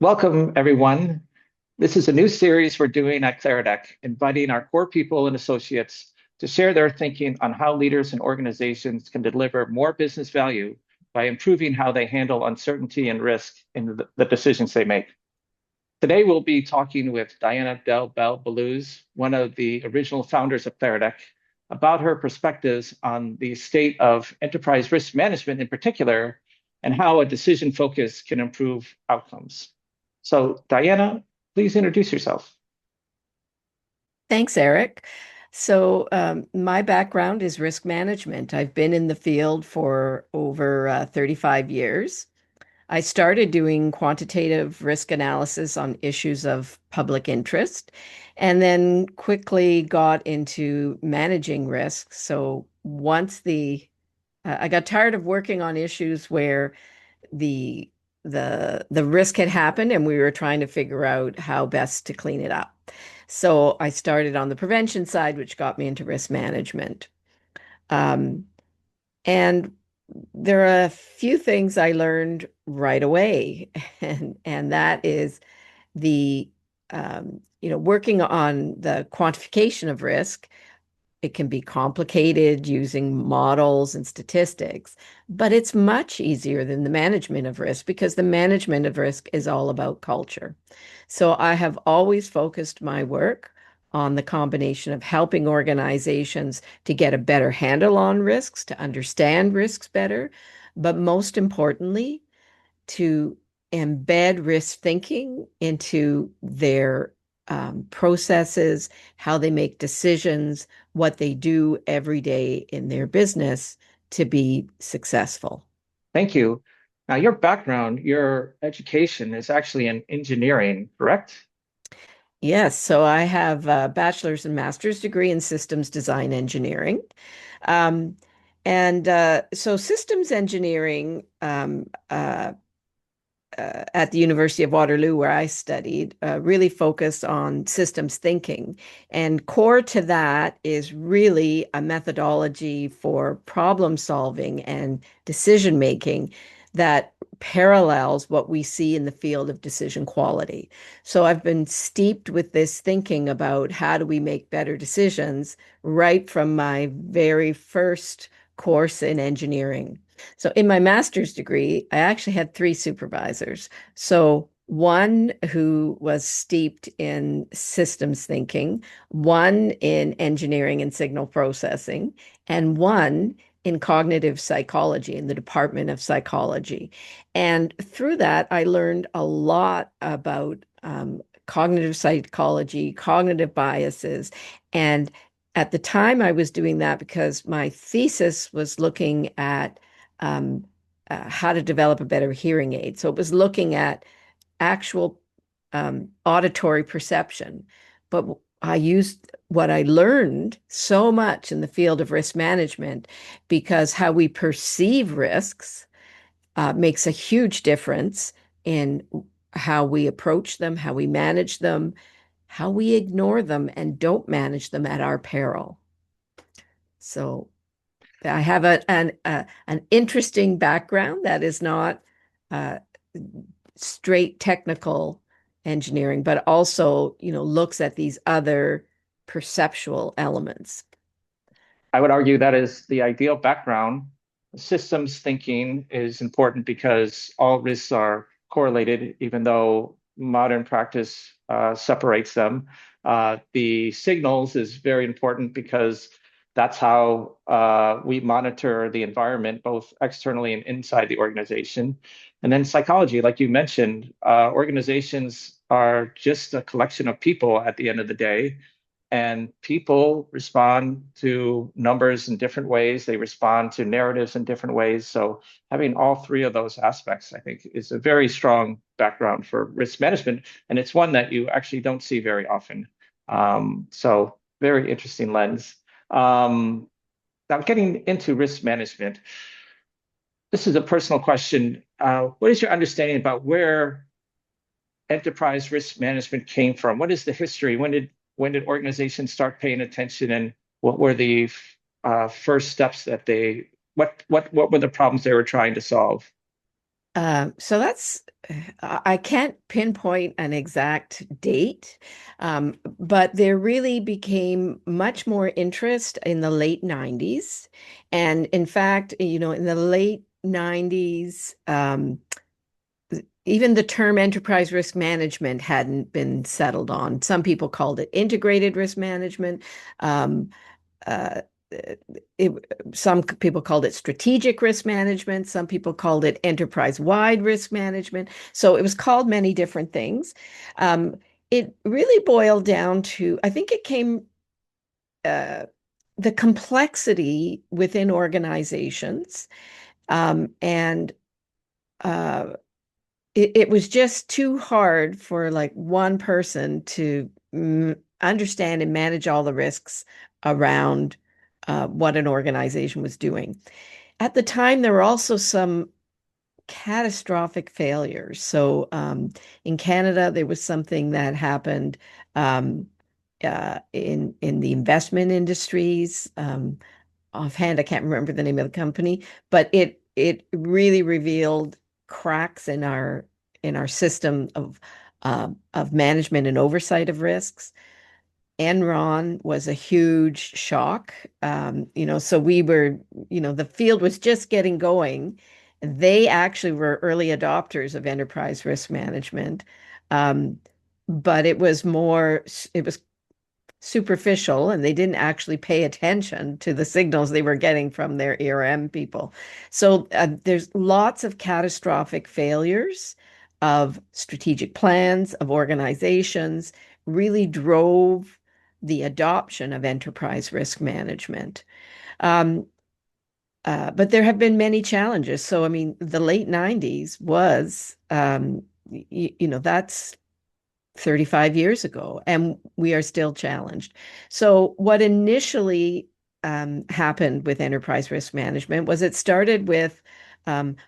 Welcome, everyone. This is a new series we're doing at Claridac, inviting our core people and associates to share their thinking on how leaders and organizations can deliver more business value by improving how they handle uncertainty and risk in the decisions they make. Today, we'll be talking with Diana Del Bel Belluz, one of the original founders of Claridac, about her perspectives on the state of enterprise risk management in particular, and how a decision focus can improve outcomes. So, Diana, please introduce yourself. Thanks, Eric. My background is risk management. I've been in the field for over 35 years. I started doing quantitative risk analysis on issues of public interest and then quickly got into managing risk. So once I got tired of working on issues where the the risk had happened and we were trying to figure out how best to clean it up. So I started on the prevention side, which got me into risk management. Um, and there are a few things I learned right away, and that is the working on the quantification of risk. It can be complicated using models and statistics, but it's much easier than the management of risk because the management of risk is all about culture. So I have always focused my work on the combination of helping organizations to get a better handle on risks, to understand risks better, but most importantly, to embed risk thinking into their processes, how they make decisions, what they do every day in their business to be successful. Thank you. Now, your background, your education is actually in engineering, correct? Yes, so I have a bachelor's and master's degree in systems design engineering. Um, so systems engineering at the University of Waterloo, where I studied, really focused on systems thinking. And core to that is really a methodology for problem solving and decision making that parallels what we see in the field of decision quality. So I've been steeped with this thinking about how do we make better decisions right from my very first course in engineering. So in my master's degree, I actually had three supervisors. So one who was steeped in systems thinking, one in engineering and signal processing, and one in cognitive psychology in the Department of Psychology. And through that, I learned a lot about cognitive psychology, cognitive biases, and at the time, I was doing that because my thesis was looking at um, how to develop a better hearing aid. So it was looking at actual auditory perception. But I used what I learned so much in the field of risk management because how we perceive risks makes a huge difference in how we approach them, how we manage them, how we ignore them and don't manage them at our peril. So I have an interesting background that is not uh, straight technical engineering, but also, looks at these other perceptual elements. I would argue that is the ideal background. Systems thinking is important because all risks are correlated, even though modern practice separates them. The signals is very important because that's how we monitor the environment, both externally and inside the organization. And then psychology, like you mentioned, organizations are just a collection of people at the end of the day, and people respond to numbers in different ways. They respond to narratives in different ways. So having all three of those aspects, I think, is a very strong background for risk management. And it's one that you actually don't see very often. So very interesting lens. Um, Now getting into risk management, this is a personal question. What is your understanding about where enterprise risk management came from? What is the history? When did organizations start paying attention, and what were the first steps that they what were the problems they were trying to solve? So that's, I can't pinpoint an exact date, but there really became much more interest in the late 90s. And in fact, in the late 90s, even the term enterprise risk management hadn't been settled on. Some people called it integrated risk management. Um, uh, it, some people called it strategic risk management. Some people called it enterprise-wide risk management. So it was called many different things. Um, it really boiled down to, I think it came, uh, the complexity within organizations. And uh, it was just too hard for like one person to understand and manage all the risks around what an organization was doing. At the time, there were also some catastrophic failures. So in Canada, there was something that happened um, in the investment industries. Offhand, I can't remember the name of the company, but it really revealed cracks in our system of management and oversight of risks. Enron was a huge shock. So we were, the field was just getting going. They actually were early adopters of enterprise risk management. Um, but it was superficial and they didn't actually pay attention to the signals they were getting from their ERM people. So there's lots of catastrophic failures of strategic plans, of organizations, really drove the adoption of enterprise risk management. Um, but there have been many challenges. So, I mean, the late 90s was, that's 35 years ago, and we are still challenged. So, what initially happened with enterprise risk management was it started with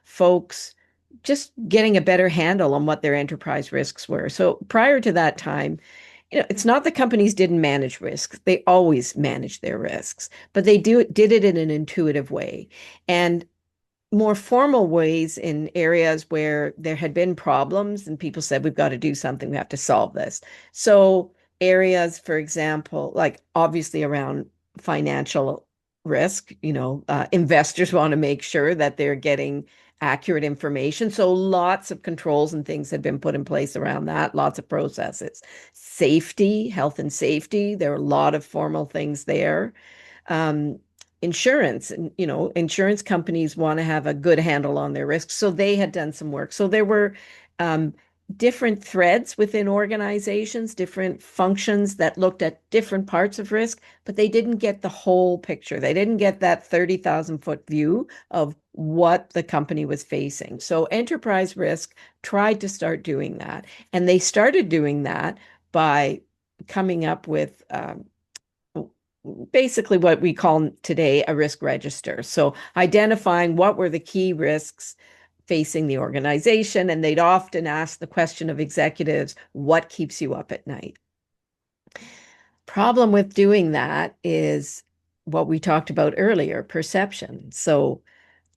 folks just getting a better handle on what their enterprise risks were. So, prior to that time, it's not that companies didn't manage risks. They always managed their risks, but they did it in an intuitive way. And more formal ways in areas where there had been problems and people said, we've got to do something, we have to solve this. So, areas, for example, like obviously around financial risk, investors want to make sure that they're getting accurate information. So, lots of controls and things had been put in place around that, lots of processes. Safety, health and safety, there are a lot of formal things there. um, Insurance, and insurance companies want to have a good handle on their risks, so they had done some work. So there were um, different threads within organizations, different functions that looked at different parts of risk, but they didn't get the whole picture. They didn't get that 30,000-foot view of what the company was facing. So enterprise risk tried to start doing that, and they started doing that by coming up with basically what we call today a risk register. So identifying what were the key risks facing the organization. And they'd often ask the question of executives, what keeps you up at night? Problem with doing that is what we talked about earlier, perception. So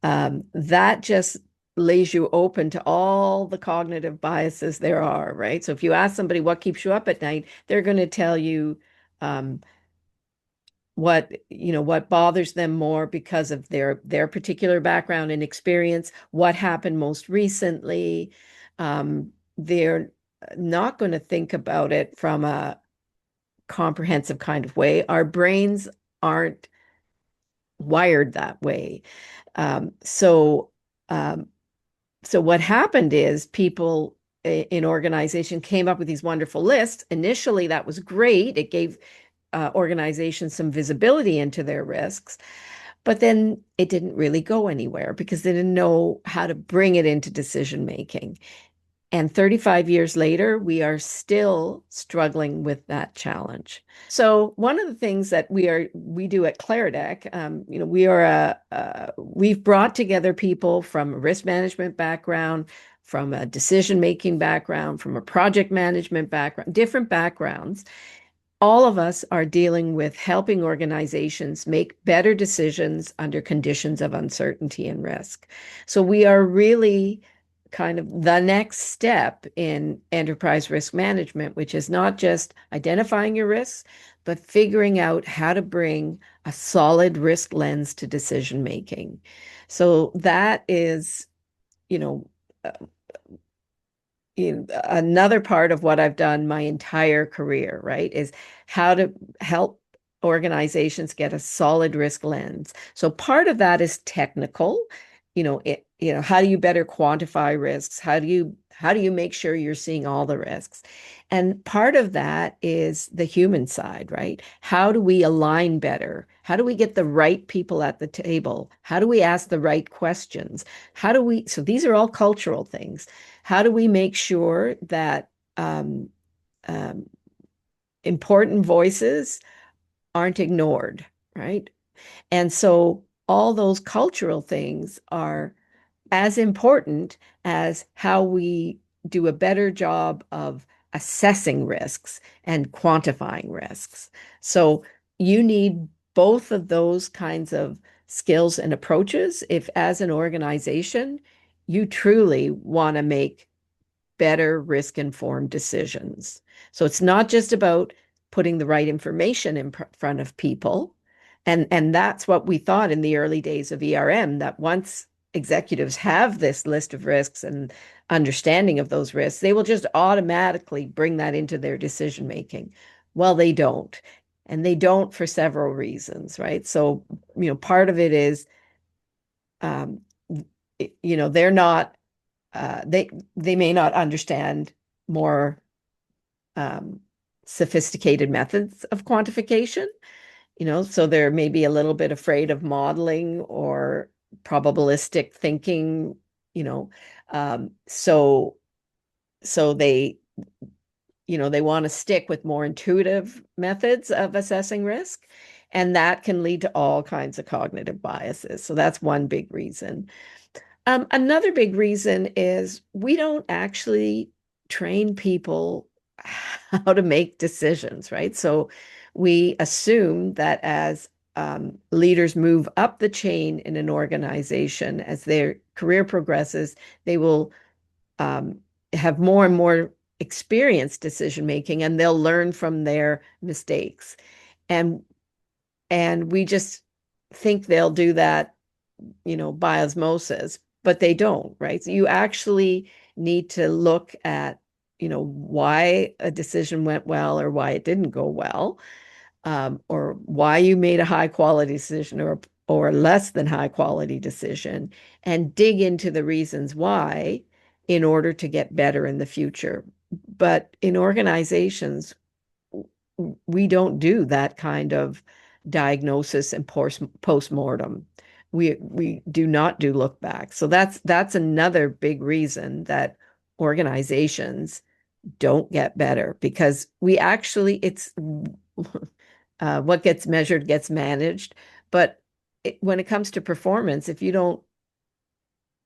that just lays you open to all the cognitive biases there are, right? So if you ask somebody what keeps you up at night, they're going to tell you um, what bothers them more because of their particular background and experience, what happened most recently. They're not going to think about it from a comprehensive kind of way. Our brains aren't wired that way. Um, so um, so what happened is people in organization came up with these wonderful lists. Initially, that was great. It gave organizations some visibility into their risks, but then it didn't really go anywhere because they didn't know how to bring it into decision making. And 35 years later, we are still struggling with that challenge. So one of the things that we do at Claridac, we've brought together people from a risk management background, from a decision making background, from a project management background, different backgrounds. All of us are dealing with helping organizations make better decisions under conditions of uncertainty and risk. So we are really kind of the next step in enterprise risk management, which is not just identifying your risks, but figuring out how to bring a solid risk lens to decision making. So that is, you know, uh, another part of what I've done my entire career, right, is how to help organizations get a solid risk lens. So part of that is technical, how do you better quantify risks? How do you make sure you're seeing all the risks? And part of that is the human side, right? How do we align better? How do we get the right people at the table? How do we ask the right questions? So these are all cultural things. How do we make sure that um, um, important voices aren't ignored, right? And so all those cultural things are as important as how we do a better job of assessing risks and quantifying risks. So you need both of those kinds of skills and approaches if, as an organization, you truly want to make better risk-informed decisions. So it's not just about putting the right information in front of people. And that's what we thought in the early days of ERM, that once executives have this list of risks and understanding of those risks, they will just automatically bring that into their decision making. Well, they don't. And they don't for several reasons, right? So, part of it is, um, they're not they may not understand more um, sophisticated methods of quantification, so they're maybe a little bit afraid of modeling or probabilistic thinking, you know, so they want to stick with more intuitive methods of assessing risk, and that can lead to all kinds of cognitive biases. So that's one big reason. Another big reason is we don't actually train people how to make decisions, right? So we assume that as leaders move up the chain in an organization, as their career progresses, they will um, have more and more experience decision making, and they'll learn from their mistakes. And and we just think they'll do that, by osmosis, but they don't, right? So you actually need to look at, why a decision went well or why it didn't go well, or why you made a high quality decision or less than high quality decision, and dig into the reasons why in order to get better in the future. But in organizations, we don't do that kind of diagnosis and post-mortem. We do not do look back. So that's another big reason that organizations don't get better, because we actually it's what gets measured gets managed. But when it comes to performance, if you don't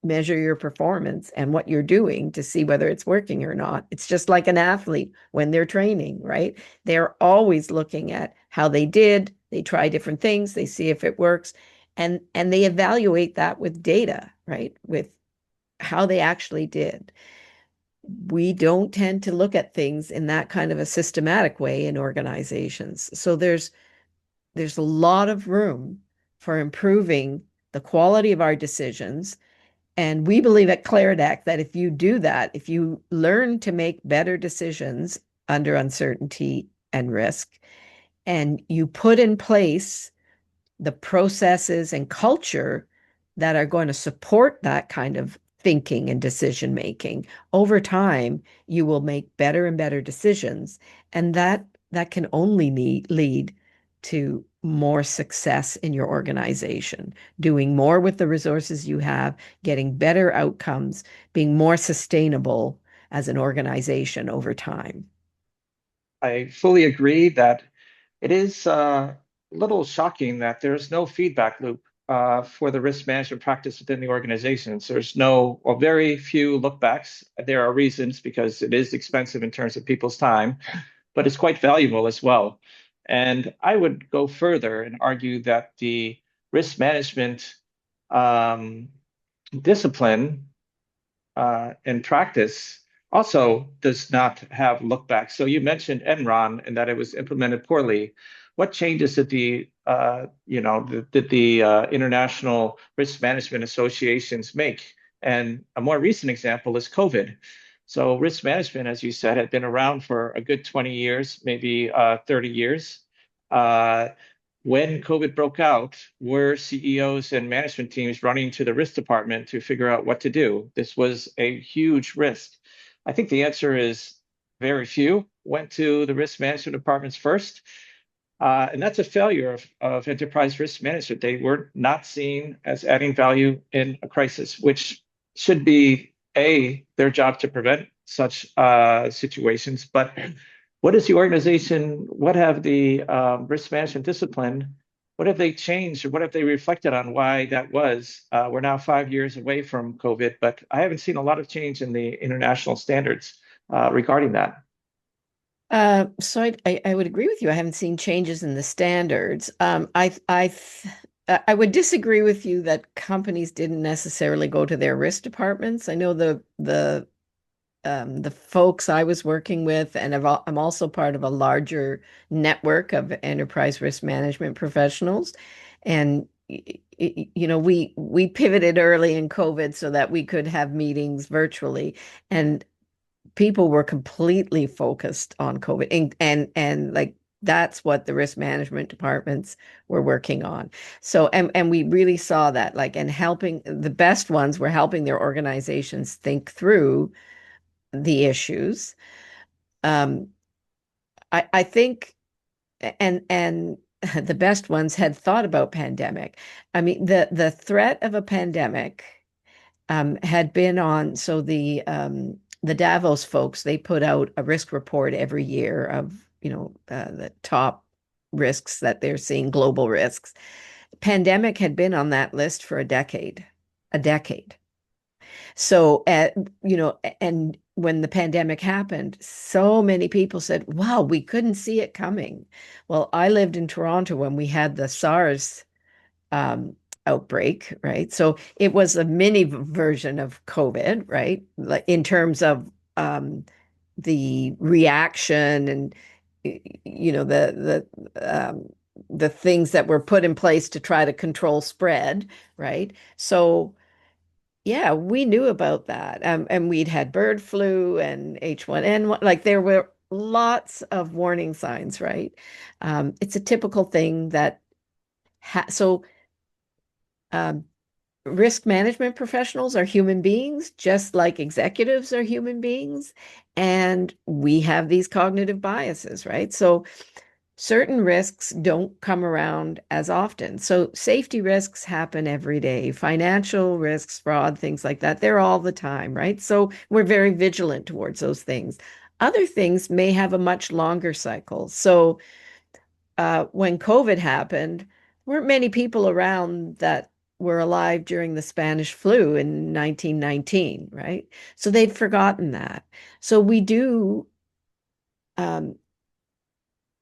measure your performance and what you're doing to see whether it's working or not. It's just like an athlete when they're training, right? They're always looking at how they did, they try different things, they see if it works, and they evaluate that with data, right? With how they actually did. We don't tend to look at things in that kind of a systematic way in organizations. So there's a lot of room for improving the quality of our decisions, and we believe at Claridac that if you do that, if you learn to make better decisions under uncertainty and risk, and you put in place the processes and culture that are going to support that kind of thinking and decision making, over time, you will make better and better decisions. And that can only lead to more success in your organization, doing more with the resources you have, getting better outcomes, being more sustainable as an organization over time. I fully agree that it is a little shocking that there's no feedback loop for the risk management practice within the organizations. There's no, or very few look backs. There are reasons because it is expensive in terms of people's time, but it's quite valuable as well. And I would go further and argue that the risk management um, discipline in practice also does not have look back. So you mentioned Enron and that it was implemented poorly. What changes did the international risk management associations make? And a more recent example is COVID. So risk management, as you said, had been around for a good 20 years, maybe 30 years. Uh, when COVID broke out, were CEOs and management teams running to the risk department to figure out what to do? This was a huge risk. I think the answer is very few went to the risk management departments first. And that's a failure of enterprise risk management. They were not seen as adding value in a crisis, which should be their job to prevent such situations. But what is the organization? What have the risk management discipline? What have they changed, or what have they reflected on why that was? We're now 5 years away from COVID, but I haven't seen a lot of change in the international standards regarding that. So I would agree with you. I haven't seen changes in the standards. I would disagree with you that companies didn't necessarily go to their risk departments. I know the folks I was working with, and I'm also part of a larger network of enterprise risk management professionals. And we pivoted early in COVID so that we could have meetings virtually, and people were completely focused on COVID, and like that's what the risk management departments were working on. So and we really saw that, like, and helping the best ones were helping their organizations think through the issues. Um, I think, and the best ones had thought about pandemic. I mean, the threat of a pandemic had been on. So the Davos folks, they put out a risk report every year of the top risks that they're seeing, global risks. Pandemic had been on that list for a decade. So, and when the pandemic happened, so many people said, wow, we couldn't see it coming. Well, I lived in Toronto when we had the SARS um, outbreak, right? So it was a mini version of COVID, right? Like in terms of the reaction and the things that were put in place to try to control spread, right? So yeah, we knew about that. And we'd had bird flu and H1N1. Like there were lots of warning signs, right? It's a typical thing that so um, risk management professionals are human beings, just like executives are human beings. And we have these cognitive biases, right? So certain risks don't come around as often. So safety risks happen every day. Financial risks, fraud, things like that, they're all the time, right? So we're very vigilant towards those things. Other things may have a much longer cycle. So when COVID happened, there weren't many people around that were alive during the Spanish flu in 1919, right? So they'd forgotten that. So we do um,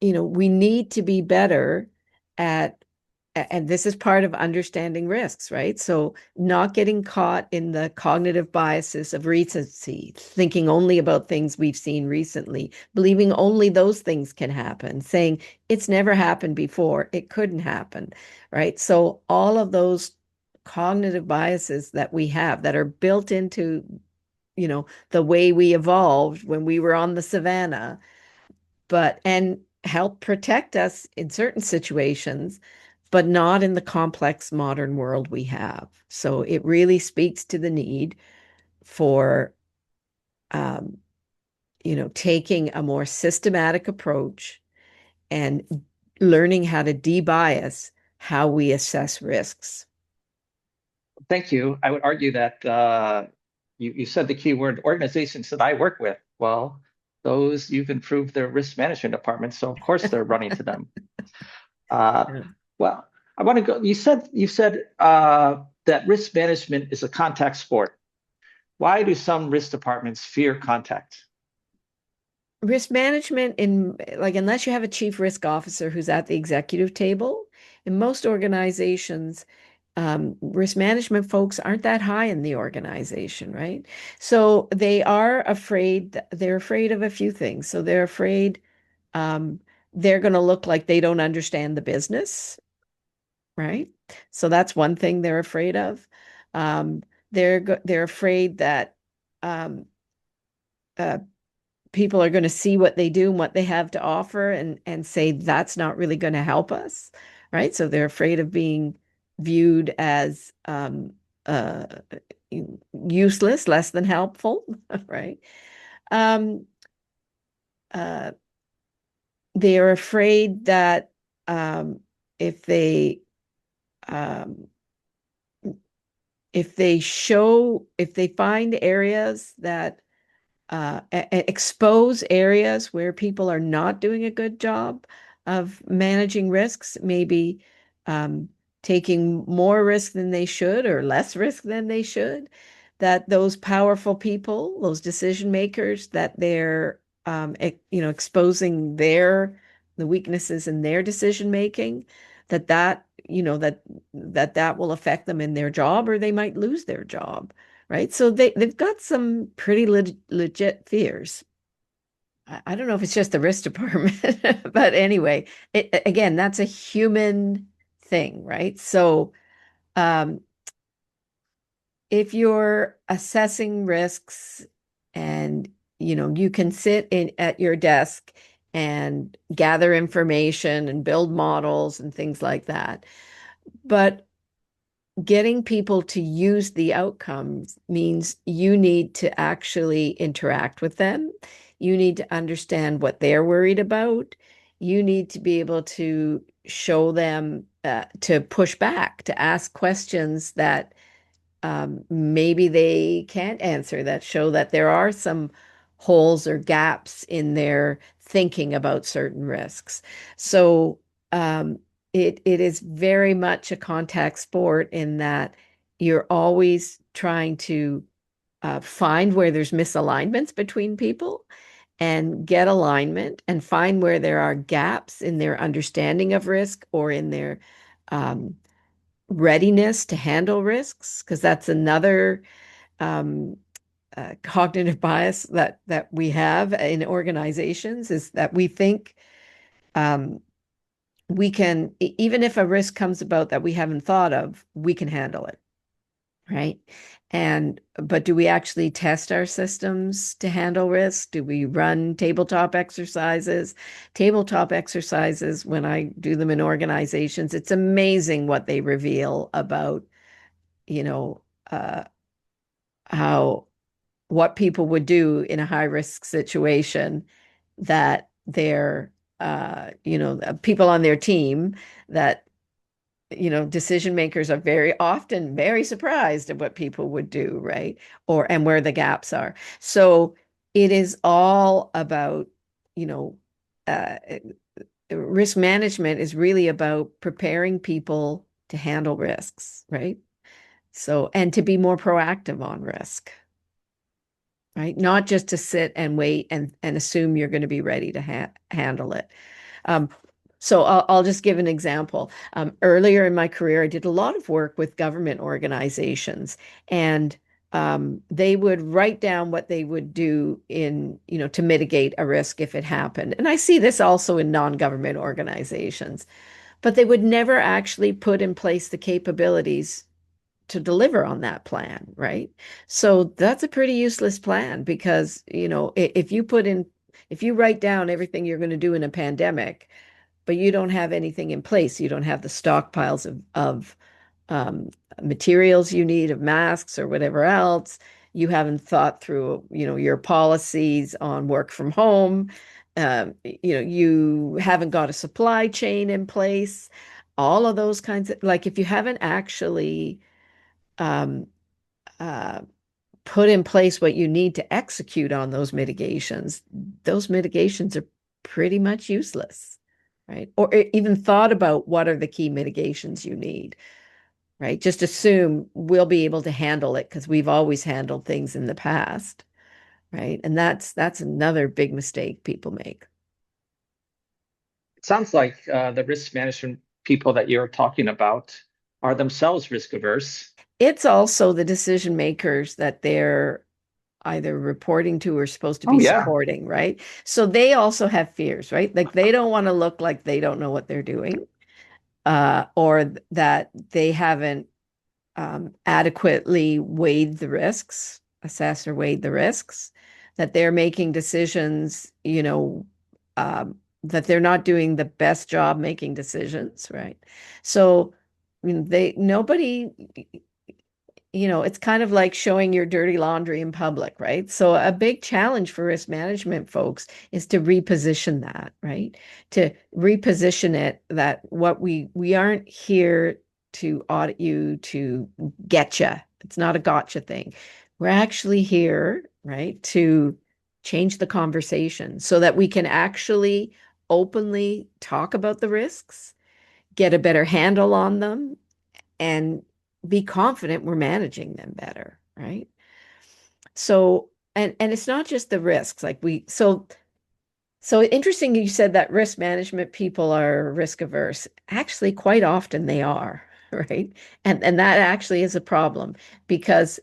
we need to be better at, and this is part of understanding risks, right? So not getting caught in the cognitive biases of recency, thinking only about things we've seen recently, believing only those things can happen, saying it's never happened before, it couldn't happen, right? So all of those cognitive biases that we have that are built into, the way we evolved when we were on the savannah, and help protect us in certain situations, but not in the complex modern world we have. So it really speaks to the need for, um, taking a more systematic approach and learning how to debias how we assess risks. Thank you. I would argue that you said the key word organizations that I work with. Well, those you've improved their risk management departments, so of course they're running to them. Uh, Yeah. well, I want to go. You said that risk management is a contact sport. Why do some risk departments fear contact? Risk management in like unless you have a chief risk officer who's at the executive table, in most organizations risk management folks aren't that high in the organization, right? So they're afraid of a few things. So they're afraid um, they're going to look like they don't understand the business, right? So that's one thing they're afraid of. Um, they're afraid that um, uh, people are going to see what they do and what they have to offer and say that's not really going to help us, right? So they're afraid of being viewed as uh, useless, less than helpful, right? Um, uh, they are afraid that um, if they um, if they find areas that expose areas where people are not doing a good job of managing risks, maybe um, taking more risk than they should or less risk than they should, that those powerful people, those decision makers, that they're exposing the weaknesses in their decision making, that will affect them in their job or they might lose their job, right? So they've got some pretty legit fears. I don't know if it's just the risk department, but anyway, again, that's a human thing, right? So um, if you're assessing risks and you can sit in at your desk and gather information and build models and things like that, but getting people to use the outcomes means you need to actually interact with them. You need to understand what they're worried about. You need to be able to show them, to push back, to ask questions that maybe they can't answer, that show that there are some holes or gaps in their thinking about certain risks. So um, it is very much a contact sport in that you're always trying to find where there's misalignments between people and get alignment and find where there are gaps in their understanding of risk or in their um, readiness to handle risks, because that's another um, cognitive bias that we have in organizations, is that we think um, we can, even if a risk comes about that we haven't thought of, we can handle it, right? But do we actually test our systems to handle risk? Do we run tabletop exercises? Tabletop exercises, when I do them in organizations, it's amazing what they reveal about you know, uh, how what people would do in a high risk situation, that people on their team, that decision makers are very often very surprised at what people would do, right? And where the gaps are. So it is all about, you know, uh, risk management is really about preparing people to handle risks, right? So, and to be more proactive on risk, right? Not just to sit and wait and assume you're going to be ready to handle it. Um, so I'll just give an example. Earlier in my career, I did a lot of work with government organizations, and they would write down what they would do to mitigate a risk if it happened. And I see this also in non-government organizations, but they would never actually put in place the capabilities to deliver on that plan, right? So that's a pretty useless plan because, if you write down everything you're going to do in a pandemic, but you don't have anything in place, you don't have the stockpiles of um, materials you need, of masks or whatever else, you haven't thought through, your policies on work from home, you haven't got a supply chain in place, all of those kinds of, like, if you haven't actually um, uh, put in place what you need to execute on those mitigations are pretty much useless, right? Or even thought about what are the key mitigations you need, right? Just assume we'll be able to handle it because we've always handled things in the past, right? And that's another big mistake people make. It sounds like the risk management people that you're talking about are themselves risk averse. It's also the decision makers that they're either reporting to or supposed to Oh be yeah. supporting, right? So they also have fears, right? Like they don't want to look like they don't know what they're doing, or that they haven't adequately weighed the risks, assessed or weighed the risks, that they're making decisions, that they're not doing the best job making decisions, right? So, I mean, nobody, it's kind of like showing your dirty laundry in public, right? So a big challenge for risk management folks is to reposition that, right? To reposition it that what we aren't here to audit you to get you. It's not a gotcha thing. We're actually here, right, to change the conversation so that we can actually openly talk about the risks, get a better handle on them, and be confident we're managing them better, right? So, and it's not just the risks, like so interesting you said that risk management people are risk averse. Actually, quite often they are, right? And that actually is a problem because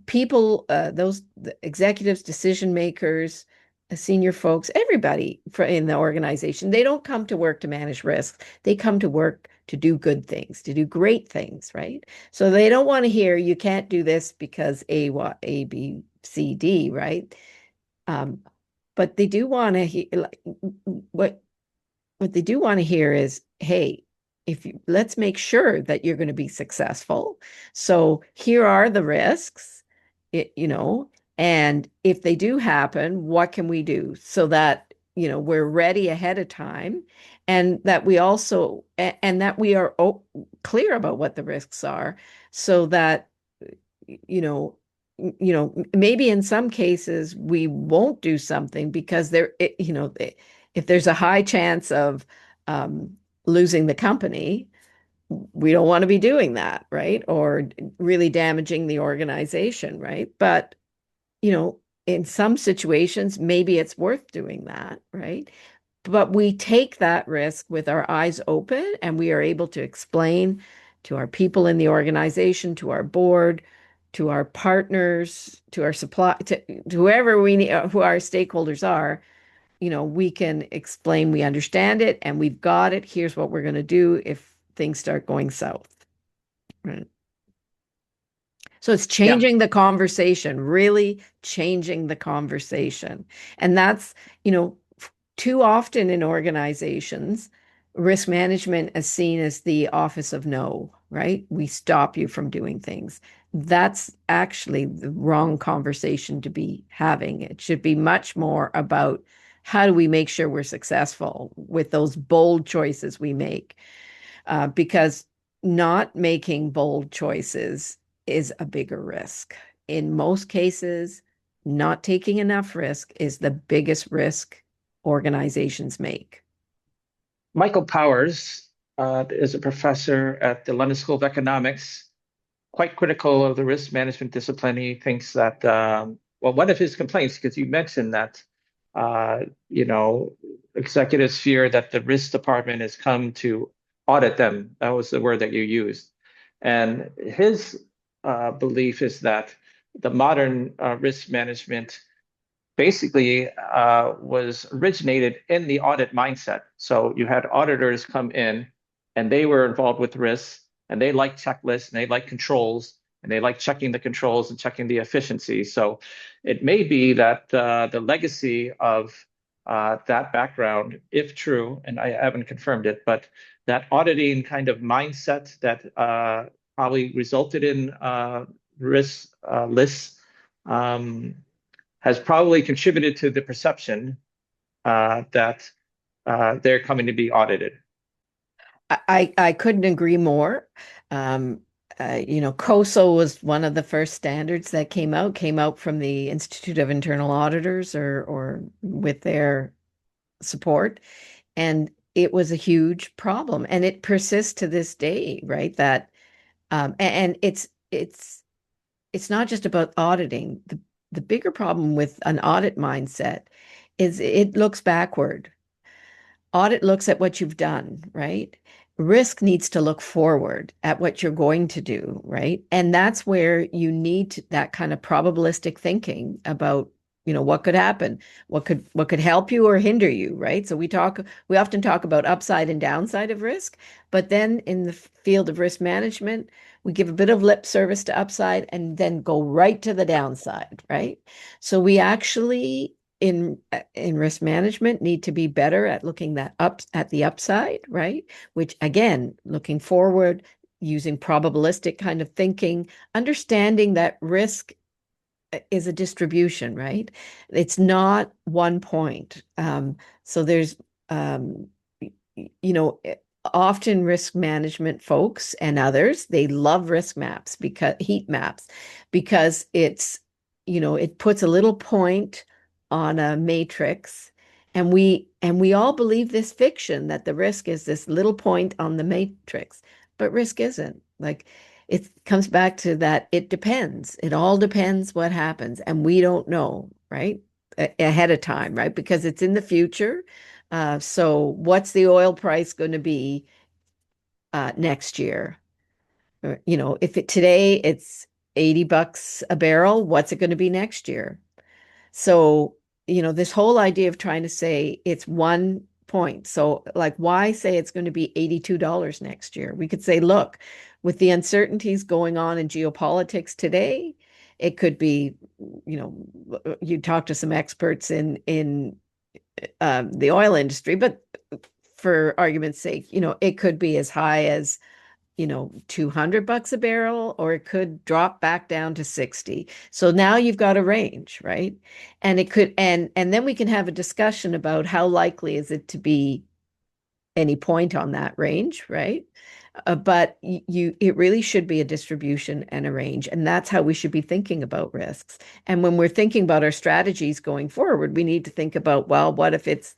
people, those the executives, decision makers, senior folks, everybody in the organization, they don't come to work to manage risks. They come to work to do good things, to do great things, right? So they don't want to hear you can't do this because A, B, C, D, right? Um, but they do want to hear like, what what they do want to hear is, hey, if you let's make sure that you're going to be successful. So here are the risks, it, you know, and if they do happen, what can we do so that, we're ready ahead of time and that we also and that we are clear about what the risks are so that you know, maybe in some cases we won't do something because if there's a high chance of um, losing the company, we don't want to be doing that, right? Or really damaging the organization, right? But, in some situations, maybe it's worth doing that, right? But we take that risk with our eyes open and we are able to explain to our people in the organization, to our board, to our partners, to our supply, to whoever we need, who our stakeholders are, we can explain we understand it and we've got it. Here's what we're going to do if things start going south. Right. So it's Yeah. changing the conversation, really changing the conversation. And that's, too often in organizations, risk management is seen as the office of no, right? We stop you from doing things. That's actually the wrong conversation to be having. It should be much more about how do we make sure we're successful with those bold choices we make, because not making bold choices is a bigger risk. In most cases, not taking enough risk is the biggest risk organizations make. Michael Powers is a professor at the London School of Economics, quite critical of the risk management discipline. He thinks that, well, one of his complaints, because you mentioned that, uh, you know, executives fear that the risk department has come to audit them. That was the word that you used. And his belief is that the modern risk management basically was originated in the audit mindset. So you had auditors come in and they were involved with risks and they like checklists and they like controls and they like checking the controls and checking the efficiency. So it may be that the legacy of that background, if true, and I haven't confirmed it, but that auditing kind of mindset that probably resulted in risk lists um, has probably contributed to the perception that they're coming to be audited. I couldn't agree more. Um, COSO was one of the first standards that came out from the Institute of Internal Auditors or with their support. And it was a huge problem. And it persists to this day, right? That and it's not just about auditing. The bigger problem with an audit mindset is it looks backward. Audit looks at what you've done, right? risk needs to look forward at what you're going to do, right? And that's where you need that kind of probabilistic thinking about, what could happen, what could help you or hinder you, right? So we often talk about upside and downside of risk, but then in the field of risk management, we give a bit of lip service to upside and then go right to the downside, right? So we actually in risk management need to be better at looking that up at the upside, right? Which again, looking forward, using probabilistic kind of thinking, understanding that risk is a distribution, right? It's not one point. So there's, um, you know, often risk management folks and others, they love risk maps because heat maps, because it puts a little point on a matrix. And we all believe this fiction that the risk is this little point on the matrix, but risk isn't. Like it comes back to that it depends. It all depends what happens. And we don't know, right? Ahead of time, right? Because it's in the future. So what's the oil price going to be next year? If today it's $80 a barrel, what's it going to be next year? So, this whole idea of trying to say it's one point. So, like, why say it's going to be $82 next year? We could say, look, with the uncertainties going on in geopolitics today, it could be, you talk to some experts in the oil industry, but for argument's sake, it could be as high as $200 a barrel, or it could drop back down to 60. So now you've got a range, right? And it could, and then we can have a discussion about how likely is it to be any point on that range, right? But it really should be a distribution and a range, and that's how we should be thinking about risks. And when we're thinking about our strategies going forward, we need to think about, well, what if it's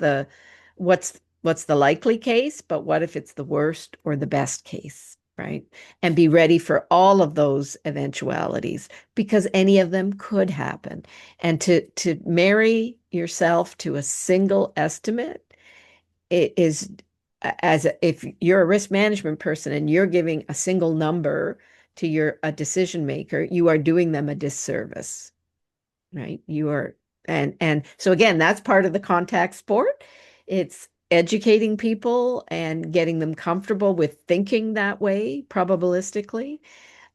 what's the likely case, but what if it's the worst or the best case, right? And be ready for all of those eventualities because any of them could happen. And to marry yourself to a single estimate, it is if you're a risk management person and you're giving a single number to a decision maker, you are doing them a disservice, right? And so again, that's part of the contact sport. It's educating people and getting them comfortable with thinking that way, probabilistically.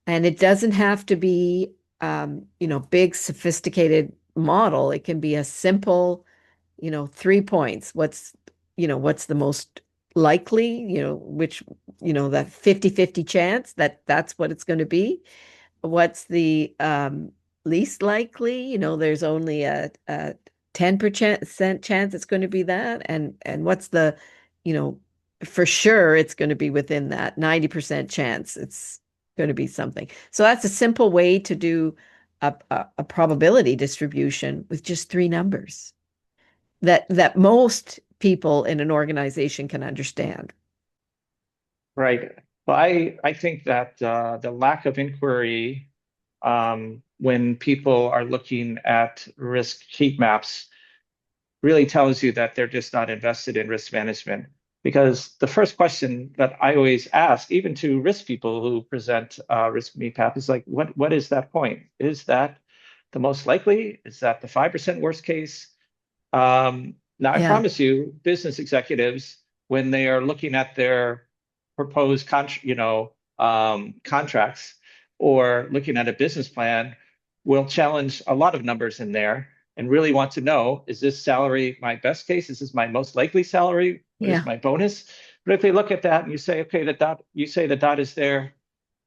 And it doesn't have to be, big, sophisticated model. It can be a simple 3 points. What's the most likely, which, that 50-50 chance that's what it's going to be. What's the least likely? There's only a 10% chance it's going to be that. And what's the, you know, for sure it's going to be within that 90% chance it's going to be something. So that's a simple way to do a probability distribution with just three numbers that most people in an organization can understand. Right. Well, I think that the lack of inquiry when people are looking at risk heat maps really tells you that they're just not invested in risk management. Because the first question that I always ask, even to risk people who present risk heat map, is like, what is that point? Is that the most likely? Is that the 5% worst case? Now, I Yeah. promise you, business executives, when they are looking at their proposed contracts or looking at a business plan, will challenge a lot of numbers in there and really want to know, is this salary my best case? Is this my most likely salary? What is Yeah. my bonus? But if they look at that and you say, okay, you say the dot is there,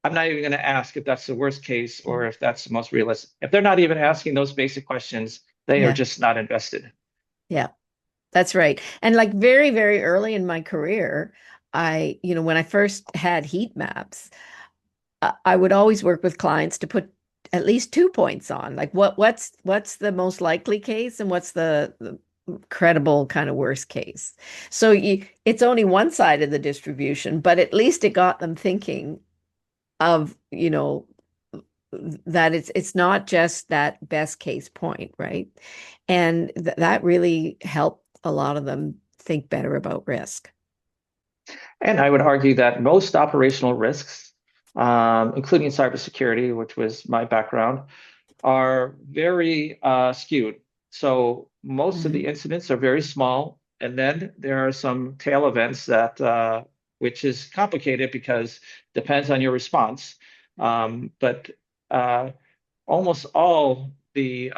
I'm not even going to ask if that's the worst case or if that's the most realistic. If they're not even asking those basic questions, they are Yeah. just not invested. Yeah. That's right. And like very, very early in my career, when I first had heat maps, I would always work with clients to put at least 2 points on. Like what's the most likely case and what's the credible kind of worst case. So it's only one side of the distribution, but at least it got them thinking of, that it's not just that best case point, right? And that really helped a lot of them think better about risk. And I would argue that most operational risks, including cybersecurity, which was my background, are very skewed. So most of the Mhm. incidents are very small, and then there are some tail events that, which is complicated because depends on your response. But uh, almost all the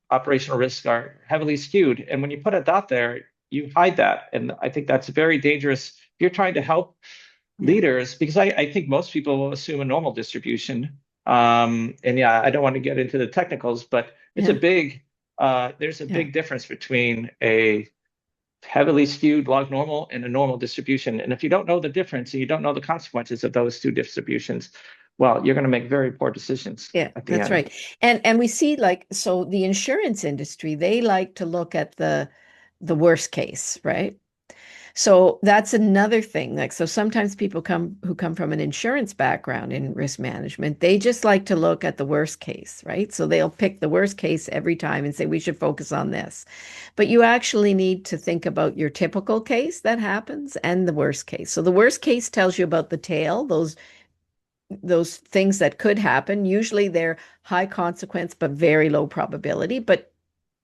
operational risks are heavily skewed, and when you put a dot there, you hide that, and I think that's very dangerous. If you're trying to help Yeah, leaders, because I think most people will assume a normal distribution. And yeah, I don't want to get into the technicals, but it's a yeah, big, there's a yeah. big difference between a heavily skewed log normal and a normal distribution. And if you don't know the difference and you don't know the consequences of those two distributions, well, you're going to make very poor decisions Yeah, at the that's end. right. And we see like so the insurance industry, they like to look at the worst case, right? So that's another thing. Like so sometimes people come who come from an insurance background in risk management, they just like to look at the worst case, right? So they'll pick the worst case every time and say we should focus on this. But you actually need to think about your typical case that happens and the worst case. So the worst case tells you about the tail, those things that could happen. Usually they're high consequence, but very low probability, but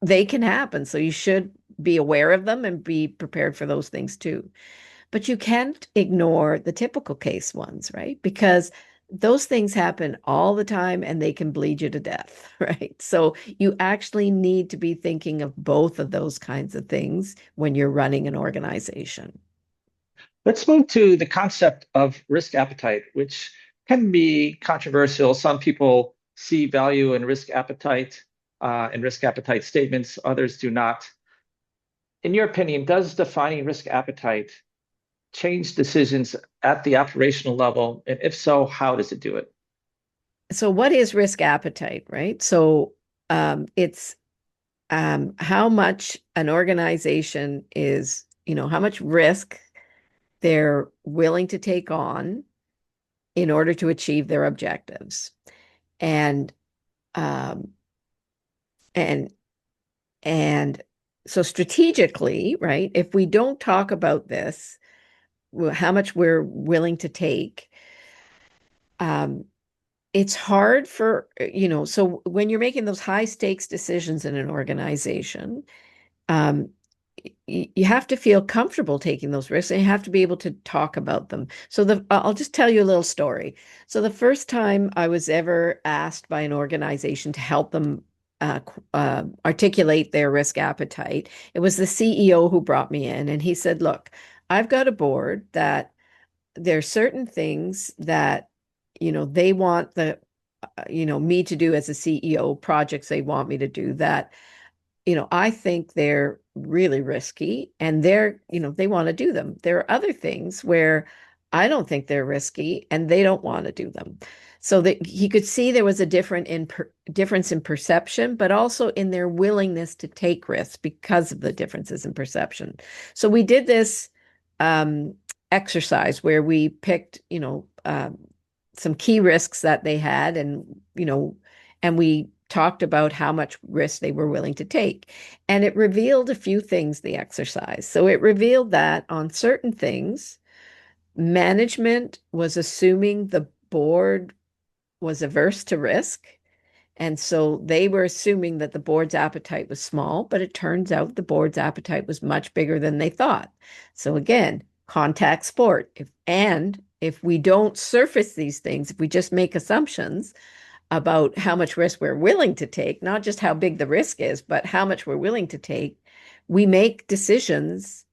they can happen. So you should be aware of them and be prepared for those things too. But you can't ignore the typical case ones, right? Because those things happen all the time and they can bleed you to death, right? So you actually need to be thinking of both of those kinds of things when you're running an organization. Let's move to the concept of risk appetite, which can be controversial. Some people see value in risk appetite and risk appetite statements, others do not. In your opinion, does defining risk appetite change decisions at the operational level? And if so, how does it do it? So what is risk appetite, right? So it's how much an organization is, how much risk they're willing to take on in order to achieve their objectives. And um, and and so strategically, right? If we don't talk about this, how much we're willing to take, um, it's hard for, so when you're making those high stakes decisions in an organization, um, you have to feel comfortable taking those risks and you have to be able to talk about them. So I'll just tell you a little story. So the first time I was ever asked by an organization to help them articulate their risk appetite, it was the CEO who brought me in and he said, look, I've got a board that there are certain things that, they want me to do as a CEO, projects they want me to do that I think they're really risky and they want to do them. There are other things where I don't think they're risky and they don't want to do them. So that he could see there was a difference in perception, but also in their willingness to take risks because of the differences in perception. So we did this um, exercise where we picked, some key risks that they had and we talked about how much risk they were willing to take. And it revealed a few things, the exercise. So it revealed that on certain things, management was assuming the board was averse to risk. And so they were assuming that the board's appetite was small, but it turns out the board's appetite was much bigger than they thought. So again, contact sport. If we don't surface these things, if we just make assumptions, about how much risk we're willing to take, not just how big the risk is, but how much we're willing to take, we make decisions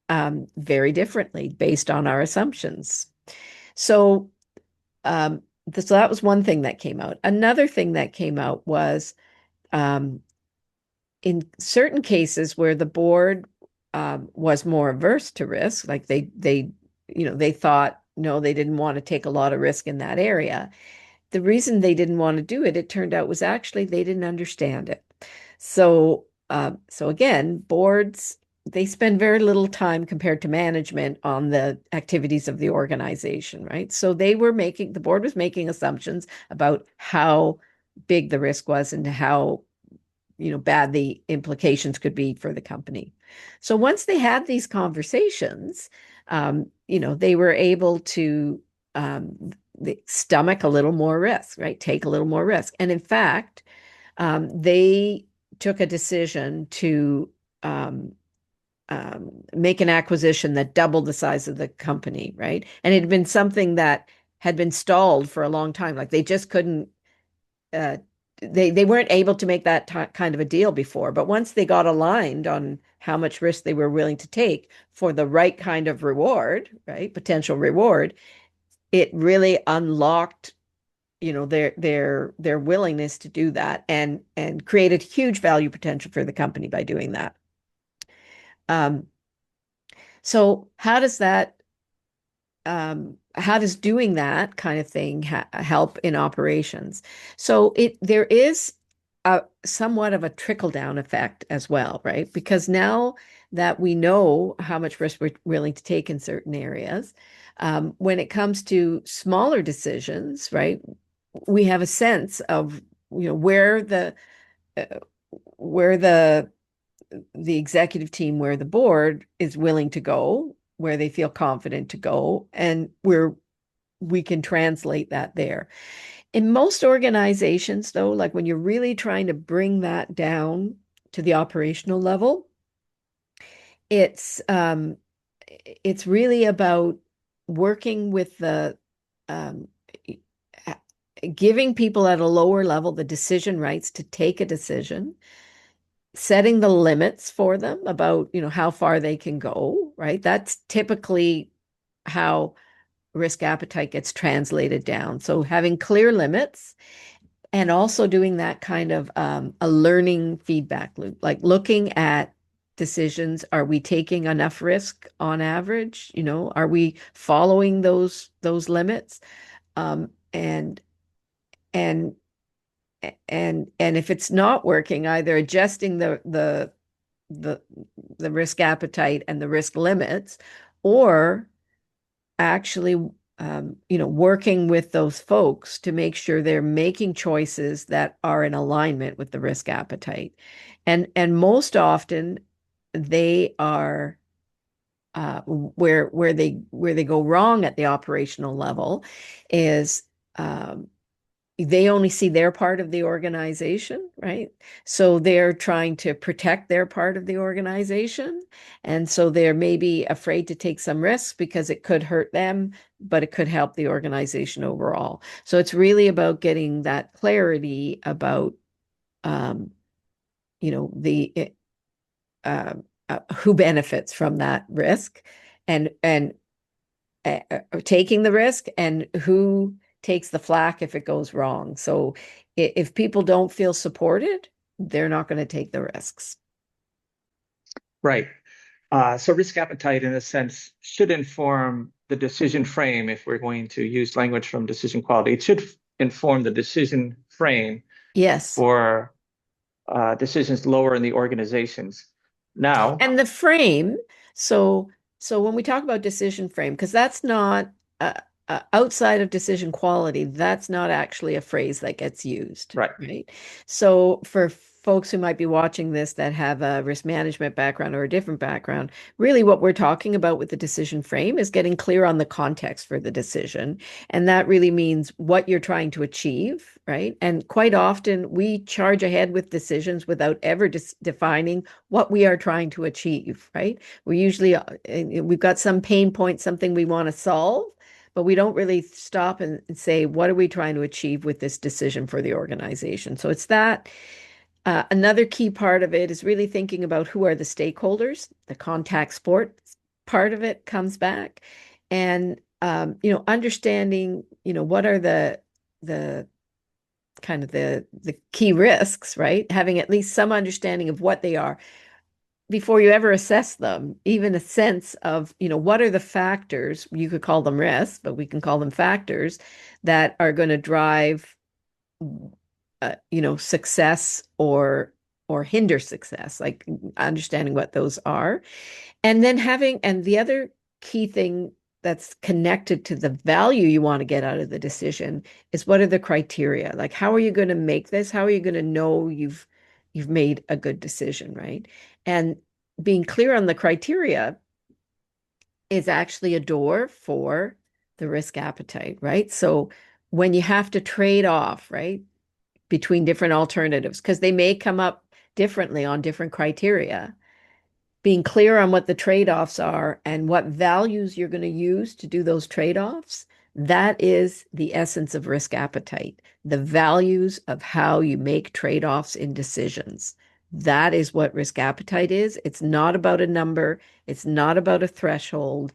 very differently based on our assumptions. So, so that was one thing that came out. Another thing that came out was um, in certain cases where the board was more averse to risk, like they thought no, they didn't want to take a lot of risk in that area. The reason they didn't want to do it, it turned out, was actually they didn't understand it. So again, boards, they spend very little time compared to management on the activities of the organization, right? So the board was making assumptions about how big the risk was and how, bad the implications could be for the company. So once they had these conversations, They were able to stomach a little more risk, right? Take a little more risk. And in fact, they took a decision to um, make an acquisition that doubled the size of the company, right? And it had been something that had been stalled for a long time. Like they just couldn't, uh, they weren't able to make that kind of a deal before. But once they got aligned on how much risk they were willing to take for the right kind of reward, right? Potential reward, it really unlocked their willingness to do that and created huge value potential for the company by doing that. So how does doing that kind of thing help in operations? So there is a somewhat of a trickle down effect as well, right? Because now that we know how much risk we're willing to take in certain areas, when it comes to smaller decisions, right, we have a sense of uh, where the executive team, where the board is willing to go, where they feel confident to go, and where we can translate that there. In most organizations, though, like when you're really trying to bring that down to the operational level, it's um, it's really about working with the um, giving people at a lower level the decision rights to take a decision, setting the limits for them about, how far they can go, right? That's typically how risk appetite gets translated down. So having clear limits and also doing that kind of a learning feedback loop, like looking at decisions. Are we taking enough risk on average? Are we following those limits? And and and if it's not working, either adjusting the the risk appetite and the risk limits, or actually working with those folks to make sure they're making choices that are in alignment with the risk appetite. And most often they are where they go wrong at the operational level is um, they only see their part of the organization, right? So they're trying to protect their part of the organization. And so they're maybe afraid to take some risks because it could hurt them, but it could help the organization overall. So it's really about getting that clarity about, um, the uh, who benefits from that risk and taking the risk and who takes the flack if it goes wrong. So if people don't feel supported, they're not going to take the risks. Right. So risk appetite, in a sense, should inform the decision frame if we're going to use language from decision quality. It should inform the decision frame Yes. for decisions lower in the organizations. Now, And the frame, so so when we talk about decision frame, because that's not uh, outside of decision quality, that's not actually a phrase that gets used, right, right? So for folks who might be watching this that have a risk management background or a different background, really what we're talking about with the decision frame is getting clear on the context for the decision. And that really means what you're trying to achieve, right? And quite often we charge ahead with decisions without ever defining what we are trying to achieve, right? We usually we've got some pain point, something we want to solve, but we don't really stop and say, what are we trying to achieve with this decision for the organization? So it's that. Another key part of it is really thinking about who are the stakeholders. The contact sport part of it comes back, and understanding, what are the kind of the key risks, right? Having at least some understanding of what they are before you ever assess them, even a sense of, what are the factors, you could call them risks, but we can call them factors that are going to drive, success or hinder success, like understanding what those are. And then and the other key thing that's connected to the value you want to get out of the decision is what are the criteria? Like, how are you going to make this? How are you going to know you've made a good decision, right? And being clear on the criteria is actually a door for the risk appetite, right? So when you have to trade off, right, between different alternatives, because they may come up differently on different criteria, being clear on what the trade-offs are and what values you're going to use to do those trade-offs, that is the essence of risk appetite, the values of how you make trade-offs in decisions. That is what risk appetite is. It's not about a number, it's not about a threshold.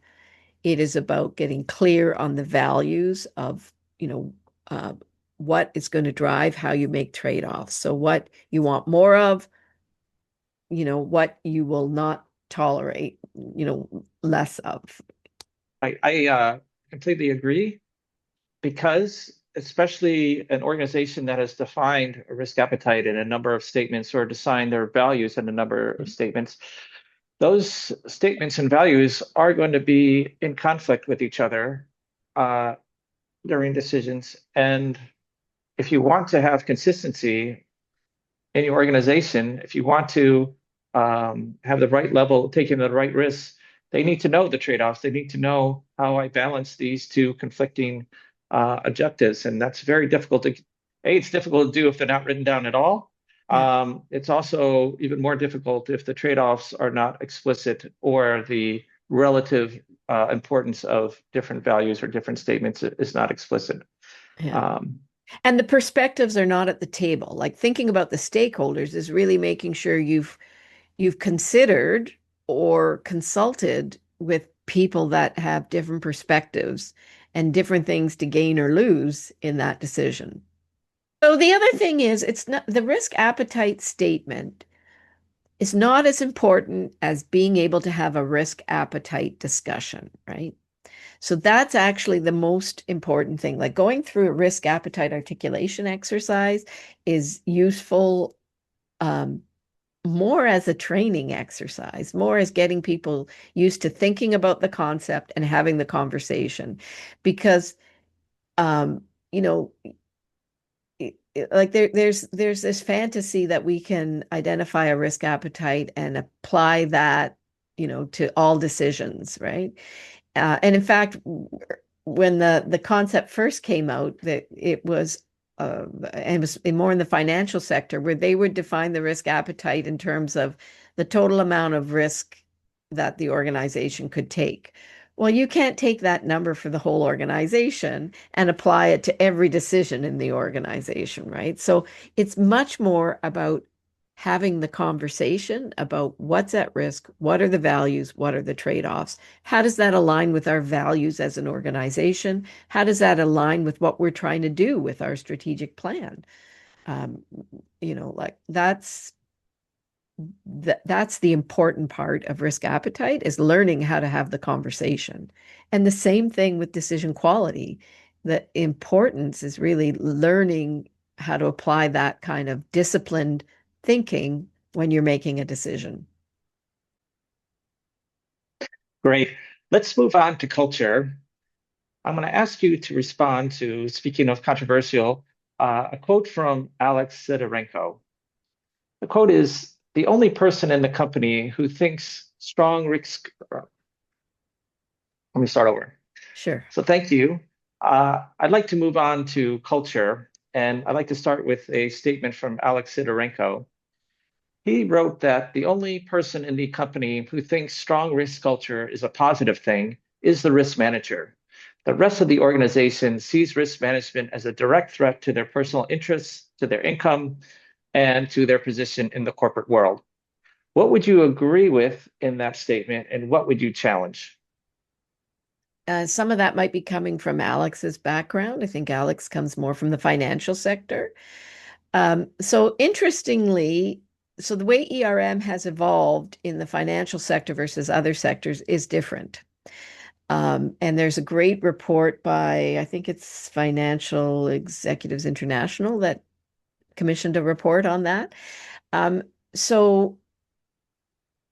It is about getting clear on the values of, uh, what is going to drive how you make trade-offs. So what you want more of, what you will not tolerate, less of. I completely agree because especially an organization that has defined a risk appetite in a number of statements or defined their values in a number of statements, those statements and values are going to be in conflict with each other uh, during decisions. And if you want to have consistency in your organization, if you want to have the right level, taking the right risks, they need to know the trade-offs. They need to know how I balance these two conflicting objectives, and that's very difficult to. It's difficult to do if they're not written down at all. Yeah. It's also even more difficult if the trade-offs are not explicit or the relative importance of different values or different statements is not explicit. Yeah. Um, And the perspectives are not at the table. Like thinking about the stakeholders is really making sure you've considered or consulted with people that have different perspectives and different things to gain or lose in that decision. So the other thing is it's not the risk appetite statement is not as important as being able to have a risk appetite discussion, right? So that's actually the most important thing. Like going through a risk appetite articulation exercise is useful, um, more as a training exercise, more as getting people used to thinking about the concept and having the conversation. Because, um, you know, like there's this fantasy that we can identify a risk appetite and apply that, to all decisions, right? And in fact, when the concept first came out, that it was and it was more in the financial sector where they would define the risk appetite in terms of the total amount of risk that the organization could take. Well, you can't take that number for the whole organization and apply it to every decision in the organization, right? So it's much more about having the conversation about what's at risk, what are the values, what are the trade-offs, how does that align with our values as an organization? How does that align with what we're trying to do with our strategic plan? Um, like that's the important part of risk appetite is learning how to have the conversation. And the same thing with decision quality. The importance is really learning how to apply that kind of disciplined thinking when you're making a decision. Great. Let's move on to culture. I'm going to ask you to respond to, speaking of controversial, a quote from Alex Sidorenko. The quote is, the only person in the company who thinks strong risk. Let me start over. Sure. So thank you. I'd like to move on to culture, and I'd like to start with a statement from Alex Sidorenko. He wrote that the only person in the company who thinks strong risk culture is a positive thing is the risk manager. The rest of the organization sees risk management as a direct threat to their personal interests, to their income, and to their position in the corporate world. What would you agree with in that statement, and what would you challenge? Some of that might be coming from Alex's background. I think Alex comes more from the financial sector. So interestingly, so the way ERM has evolved in the financial sector versus other sectors is different. And there's a great report by, I think it's Financial Executives International that commissioned a report on that. Um, so,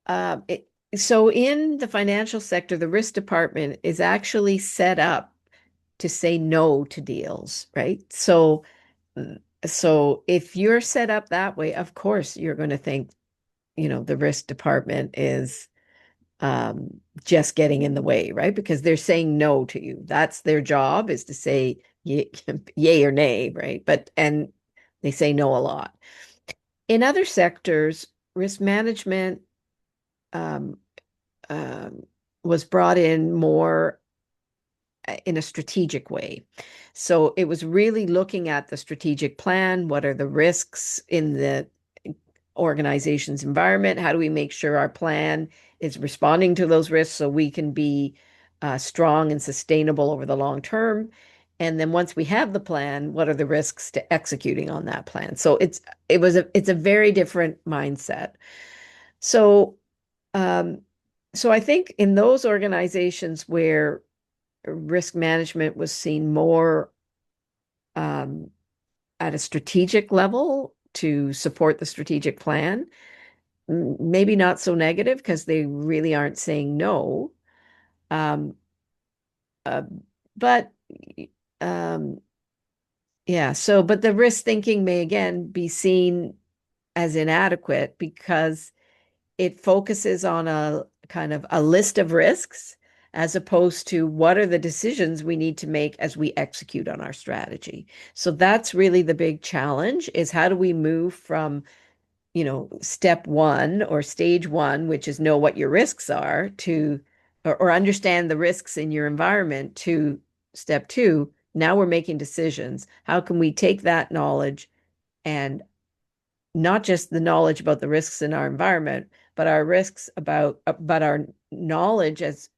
uh, it, so in the financial sector, the risk department is actually set up to say no to deals, right? So if you're set up that way, of course you're going to think, the risk department is just getting in the way, right? Because they're saying no to you. That's their job, is to say yay, yay or nay, right? And they say no a lot. In other sectors, risk management um, um, was brought in more in a strategic way. So it was really looking at the strategic plan. What are the risks in the organization's environment? How do we make sure our plan is responding to those risks so we can be strong and sustainable over the long term? And then once we have the plan, what are the risks to executing on that plan? So it's a very different mindset. So um, so I think in those organizations where risk management was seen more um, at a strategic level to support the strategic plan, maybe not so negative because they really aren't saying no. Um, uh, but um, yeah, so, but the risk thinking may again be seen as inadequate because it focuses on a kind of a list of risks as opposed to what are the decisions we need to make as we execute on our strategy. So that's really the big challenge, is how do we move from, step one or stage one, which is know what your risks are, to or understand the risks in your environment, to step two. Now we're making decisions. How can we take that knowledge and not just the knowledge about the risks in our environment, but our risks but our knowledge as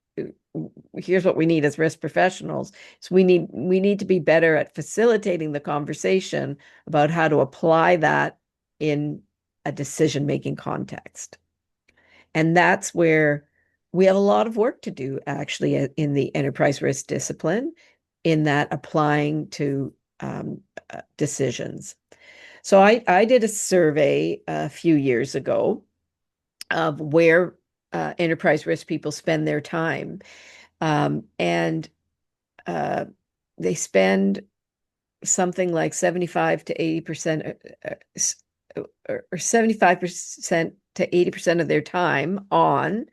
here's what we need as risk professionals. So we need to be better at facilitating the conversation about how to apply that in a decision-making context. And that's where we have a lot of work to do actually in the enterprise risk discipline, in that applying to decisions. So I did a survey a few years ago of where enterprise risk people spend their time. And uh, they spend something like 75 to 80%, or 75% to 80% of their time on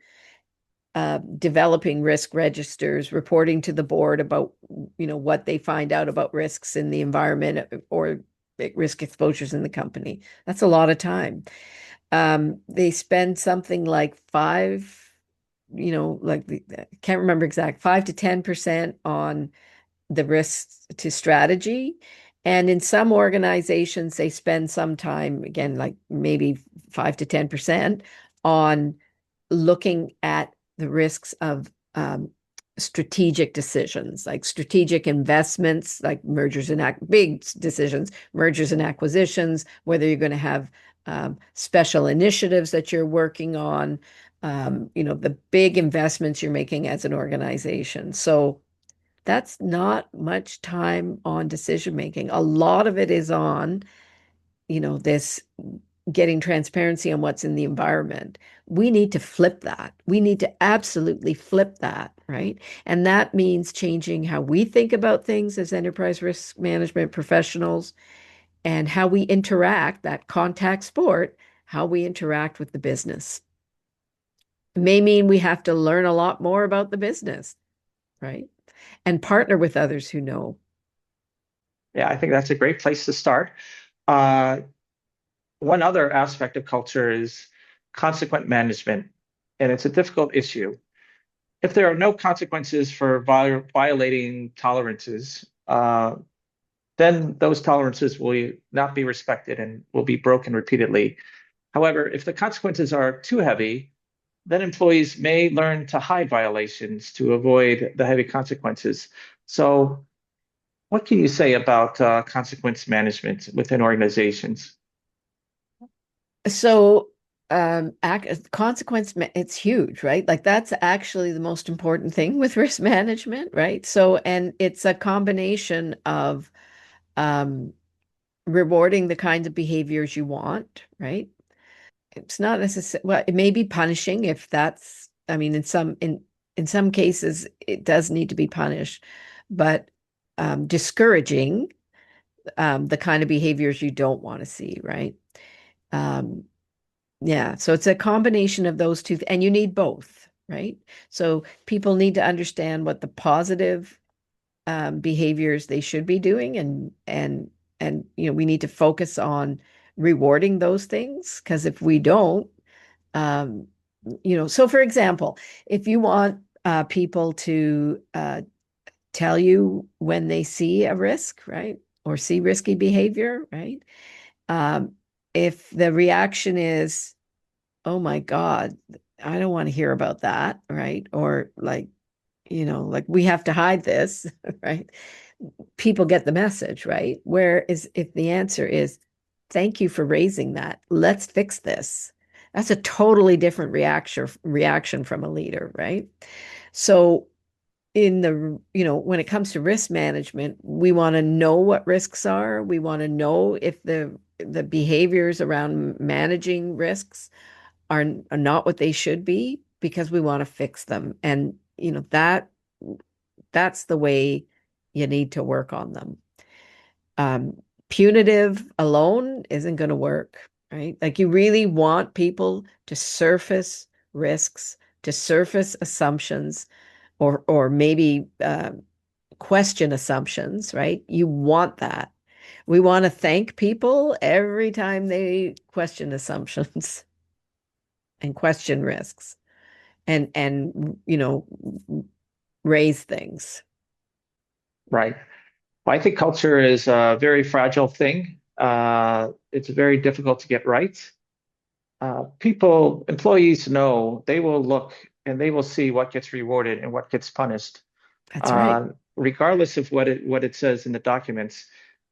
developing risk registers, reporting to the board about, what they find out about risks in the environment or risk exposures in the company. That's a lot of time. They spend something like I can't remember exact, 5 to 10% on the risks to strategy. And in some organizations, they spend some time, again, like maybe 5 to 10% on looking at the risks of strategic decisions, like strategic investments, like big decisions, mergers and acquisitions, whether you're going to have special initiatives that you're working on, the big investments you're making as an organization. So that's not much time on decision making. A lot of it is on, this getting transparency on what's in the environment. We need to flip that. We need to absolutely flip that, right? And that means changing how we think about things as enterprise risk management professionals, and how we interact, that contact sport, how we interact with the business. It may mean we have to learn a lot more about the business, right? And partner with others who know. Yeah, I think that's a great place to start. Uh, One other aspect of culture is consequent management, and it's a difficult issue. If there are no consequences for violating tolerances, then those tolerances will not be respected and will be broken repeatedly. However, if the consequences are too heavy, then employees may learn to hide violations to avoid the heavy consequences. So, what can you say about consequence management within organizations? So, it's huge, right? Like that's actually the most important thing with risk management, right? So, and it's a combination of um, rewarding the kinds of behaviors you want, right? It's not necessarily, well, it may be punishing if that's, I mean, in some cases it does need to be punished, but discouraging the kind of behaviors you don't want to see, right? Um, Yeah, so it's a combination of those two, and you need both. right? So people need to understand what the positive behaviors they should be doing, and we need to focus on rewarding those things, because if we don't, um, so for example, if you want people to tell you when they see a risk, right, or see risky behavior, right? Um, if the reaction is, oh my God, I don't want to hear about that, right? Or like we have to hide this, right? People get the message, right? Whereas if the answer is, thank you for raising that, let's fix this, that's a totally different reaction from a leader, right? So when it comes to risk management, we want to know what risks are. We want to know if the behaviors around managing risks are not what they should be, because we want to fix them. And that's the way you need to work on them. Punitive alone isn't going to work, right? Like, you really want people to surface risks, to surface assumptions, or maybe question assumptions, right? You want that. We want to thank people every time they question assumptions and question risks, and raise things. Right. Well, I think culture is a very fragile thing. It's very difficult to get right. Employees know they will look and they will see what gets rewarded and what gets punished, That's right. regardless of what it says in the documents.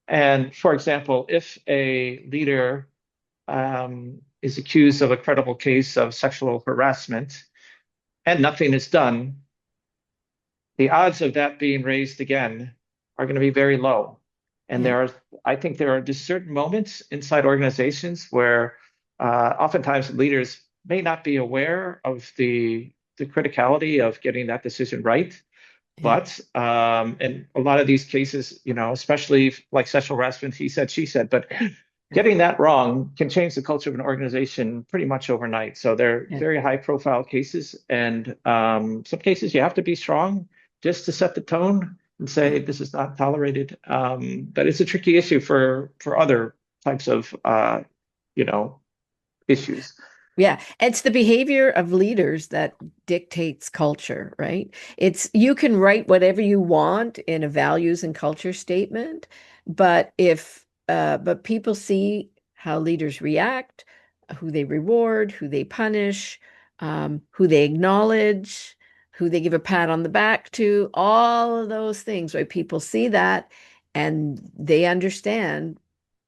And for example, if a leader is accused of a credible case of sexual harassment and nothing is done, the odds of that being raised again are going to be very low. And Yeah. I think there are just certain moments inside organizations where oftentimes leaders may not be aware of the criticality of getting that decision right. Yeah. But in a lot of these cases, especially like sexual harassment, he said, she said, but getting that wrong can change the culture of an organization pretty much overnight. So they're Yeah. very high profile cases. And some cases you have to be strong just to set the tone and say Yeah. this is not tolerated. But it's a tricky issue for other types of you know, issues. Yeah, it's the behavior of leaders that dictates culture, right? You can write whatever you want in a values and culture statement, but people see how leaders react, who they reward, who they punish, who they acknowledge, who they give a pat on the back to, all of those things, right? People see that and they understand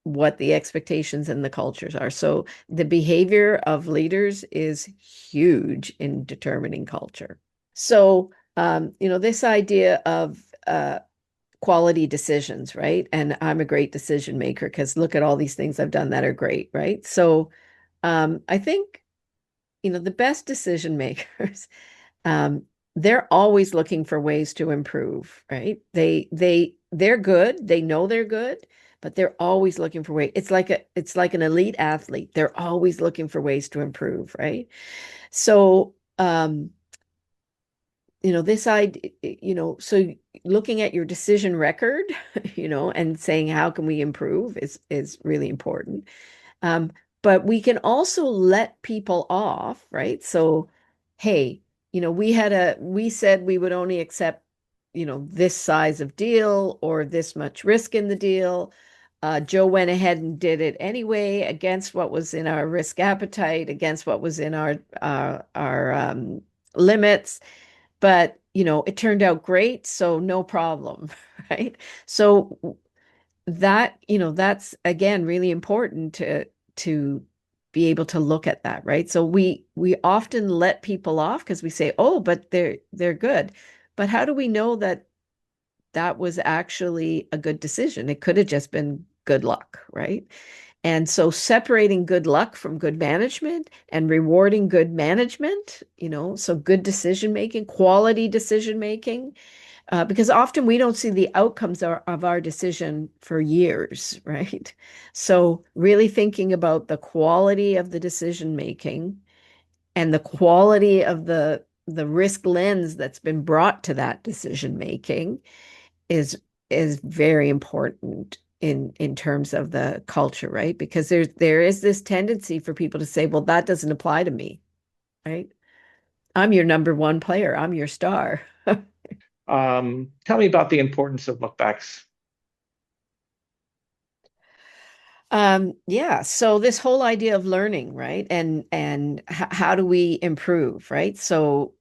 what the expectations and the cultures are. So the behavior of leaders is huge in determining culture. So, this idea of quality decisions, right? And I'm a great decision maker because look at all these things I've done that are great, right? So, I think, the best decision makers, um, they're always looking for ways to improve, right? They're good. They know they're good, but they're always looking for ways. It's like an elite athlete. They're always looking for ways to improve, right? So, this idea, so looking at your decision record, and saying how can we improve is really important. Um, but we can also let people off, right? So, hey, we said we would only accept, this size of deal or this much risk in the deal. Joe went ahead and did it anyway, against what was in our risk appetite, against what was in our limits. But, it turned out great, so no problem, right? So that's again really important to be able to look at that, right? So we often let people off because we say, oh, but they're good. But how do we know that that was actually a good decision? It could have just been good luck, right? And so separating good luck from good management and rewarding good management, so good decision making, quality decision making, because often we don't see the outcomes of our decision for years, right? So really thinking about the quality of the decision making and the quality of the risk lens that's been brought to that decision making is is very important in terms of the culture, right? Because there is this tendency for people to say, well, that doesn't apply to me, right? I'm your number one player. I'm your star. Tell me about the importance of look backs. Yeah, so this whole idea of learning, right? And how do we improve, right? So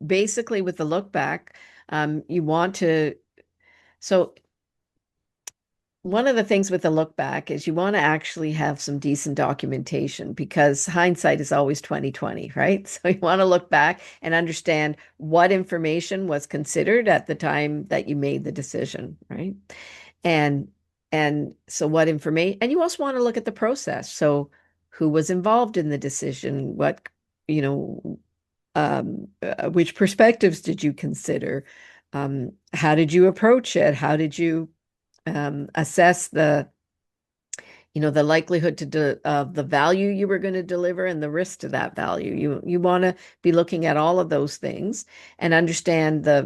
basically with the look back, you want to so one of the things with the look back is you want to actually have some decent documentation because hindsight is always 2020, right? So you want to look back and understand what information was considered at the time that you made the decision, right? And and so what information, and you also want to look at the process. So who was involved in the decision? What, you know, which perspectives did you consider? How did you approach it? How did you assess the likelihood of the value you were going to deliver and the risk to that value. You want to be looking at all of those things and understand the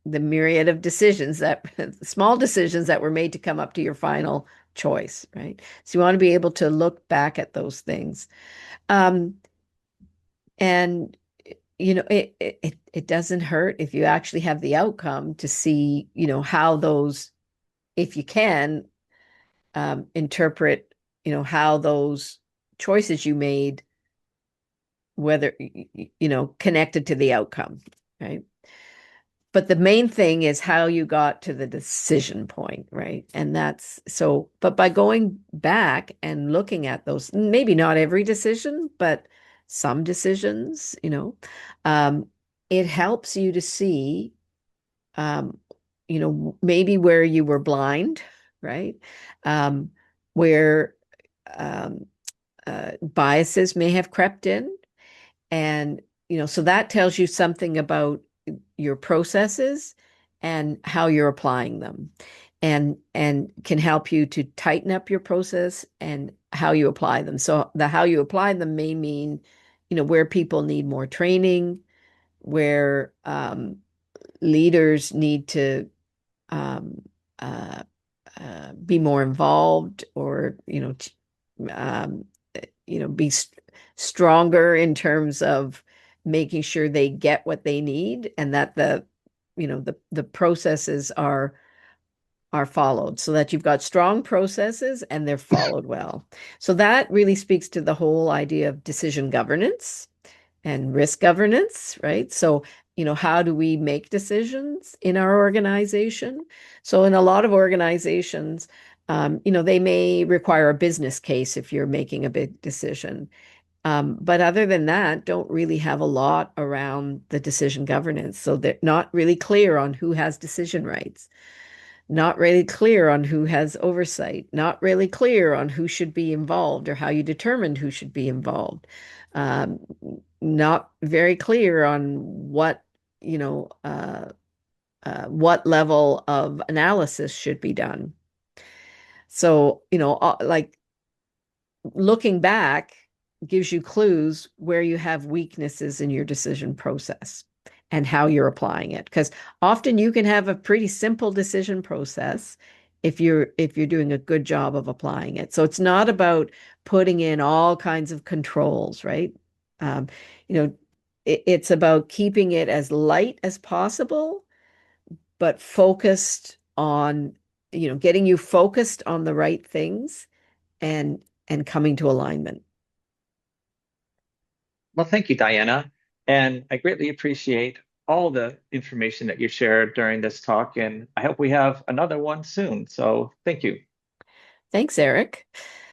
myriad of decisions that small decisions that were made to come up to your final choice, right? So you want to be able to look back at those things. Um, and it doesn't hurt if you actually have the outcome to see, how those, if you can, interpret, how those choices you made, whether, connected to the outcome, right? But the main thing is how you got to the decision point, right? And that's so, but by going back and looking at those, maybe not every decision, but some decisions, um, it helps you to see, um, maybe where you were blind, right? Um, where um, biases may have crept in. And, so that tells you something about your processes and how you're applying them and can help you to tighten up your process and how you apply them. So the how you apply them may mean, where people need more training, where leaders need to um, uh, be more involved or um, be stronger in terms of making sure they get what they need and that the processes are followed so that you've got strong processes and they're followed well. So that really speaks to the whole idea of decision governance and risk governance, right? So, how do we make decisions in our organization? So, in a lot of organizations, they may require a business case if you're making a big decision. But other than that, don't really have a lot around the decision governance. So they're not really clear on who has decision rights, not really clear on who has oversight, not really clear on who should be involved or how you determined who should be involved. Um, Not very clear on what level of analysis should be done. So, like looking back gives you clues where you have weaknesses in your decision process and how you're applying it. Because often you can have a pretty simple decision process if you're doing a good job of applying it. So it's not about putting in all kinds of controls, right? Um, you know, it's about keeping it as light as possible, but focused on, getting you focused on the right things and coming to alignment. Well, thank you, Diana. And I greatly appreciate all the information that you shared during this talk. And I hope we have another one soon. So thank you. Thanks, Eric.